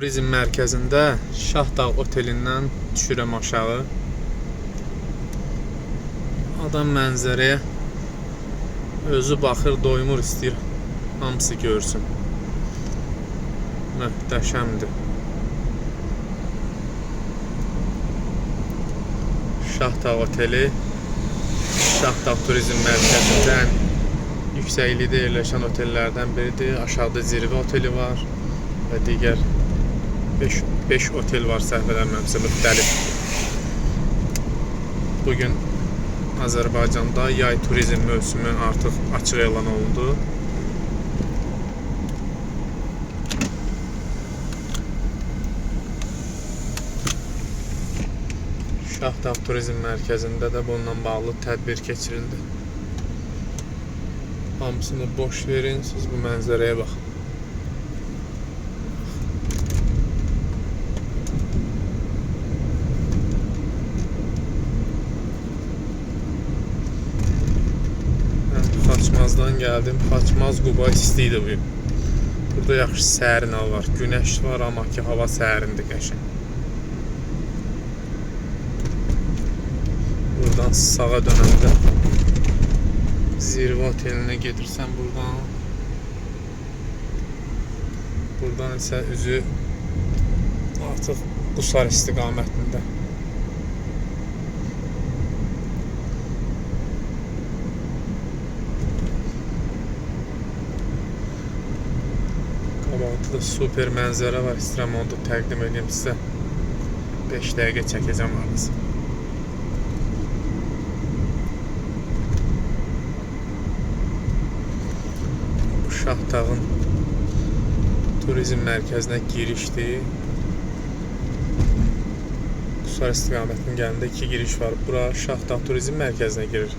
Turizm mərkəzində Şahdağ otelindən düşürəm aşağı. Adam mənzərəyə özü baxır, doymur, istəyir hamısı görsün. Möhtəşəmdir. Şahdağ oteli Şahdağ turizm mərkəzində ən yüksəklikdə yerləşən otellərdən biridir. Aşağıda zirvə oteli var və digər 5 otel var, səhv eləmirəmsə, müxtəlif. Bugün Azərbaycanda yay turizm mövsümü artıq açıq elan olundu. Şahdağ turizm mərkəzində də bununla bağlı tədbir keçirildi. Hamısını boş verin, siz bu mənzərəyə baxın. Xaçmazdan gəldim. Xaçmaz Quba istidir bugün. Burada yaxşı sərin hava var. Günəş var, amma ki hava sərindir, qəşəng. Buradan sağa dönəndə zirvə otelinə gedirsən buradan. Buradan isə üzü artıq Qusar istiqamətində. Qabaqda super mənzərə var. İstəyirəm onu da təqdim edeyim sizə. 5 dəqiqə çəkəcəm arası. Bu Şahdağın turizm mərkəzinə girişdir. Qusar istiqamətinin gəlində 2 giriş var. Bura Şahdağ turizm mərkəzinə girir.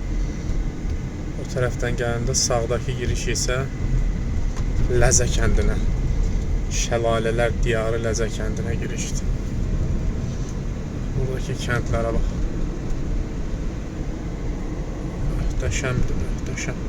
O tərəfdən gələndə sağdakı giriş isə Ləzə kəndinə, Şəlalələr diyarı Ləzə kəndinə girişdir. Buradakı kəndlərə bax. Möhtəşəmdir, möhtəşəm.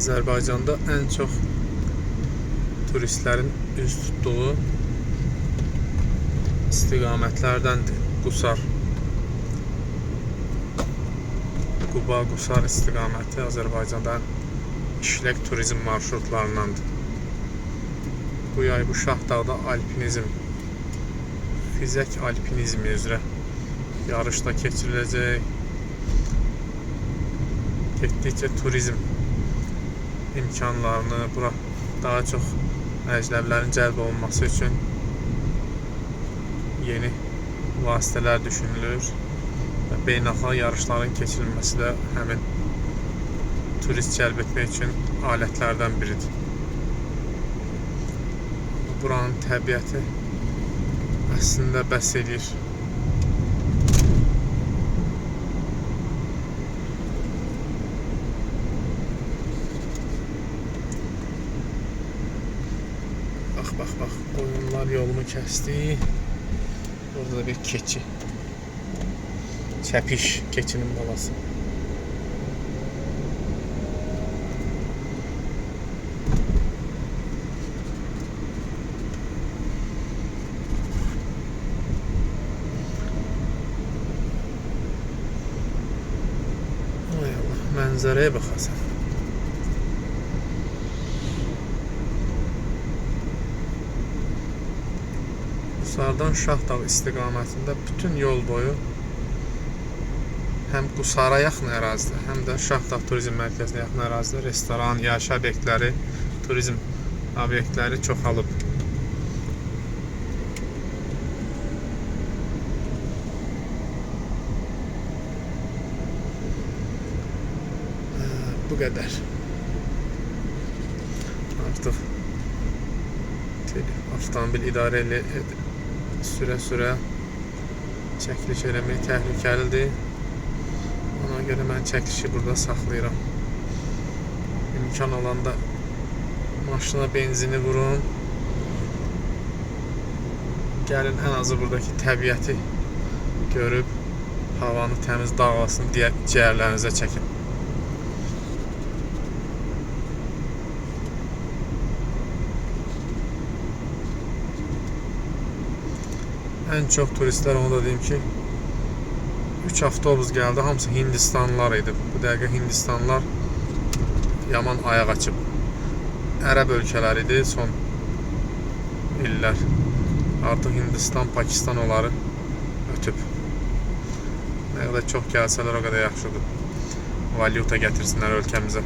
Azərbaycanda ən çox turistlərin üz tutduğu istiqamətlərdəndir Qusar. Quba, Qusar istiqaməti Azərbaycanda işlək turizm marşrutlarındandır. Bu yay bu Şahdağda alpinizm, fizək alpinizmi üzrə yarışda keçiriləcək. Getdikcə turizm imkanlarını, bura daha çox əcnəbilərin cəlb olunması üçün yeni vasitələr düşünülür və beynəlxalq yarışların keçirilməsi də həmin turist cəlb etmək üçün alətlərdən biridir. Buranın təbiəti əslində bəs edir. Bax, qoyunlar yolunu kəsdi. Orada da bir keçi. Çəpiş, keçinin balası. Ay Allah, mənzərəyə baxasan. Qusardan Şahdağ istiqamətində bütün yol boyu həm Qusara yaxın ərazidə, həm də Şahdağ turizm mərkəzinə yaxın ərazidə restoran, yaşayış obyektləri, turizm obyektləri çoxalıb. Bu qədər. Artıq avtomobil idarə sürə çəkiliş eləmək təhlükəlidir. Ona görə mən çəkilişi burada saxlayıram. imkan olanda maşına benzini vurun. Gəlin ən azı buradakı təbiəti görüb havanı təmiz dağ havasını ciyərlərinizə çəkin. Ən çox turistlər, onu da deyim ki, 3 avtobus gəldi, hamısı Hindistanlılar idi. Bu dəqiqə Hindistanlılar yaman ayaq açıb. Ərəb ölkələri idi son illər. Artıq Hindistan, Pakistan onları ötüb. Nə qədər çox gəlsələr o qədər yaxşıdır. Valyuta gətirsinlər ölkəmizə.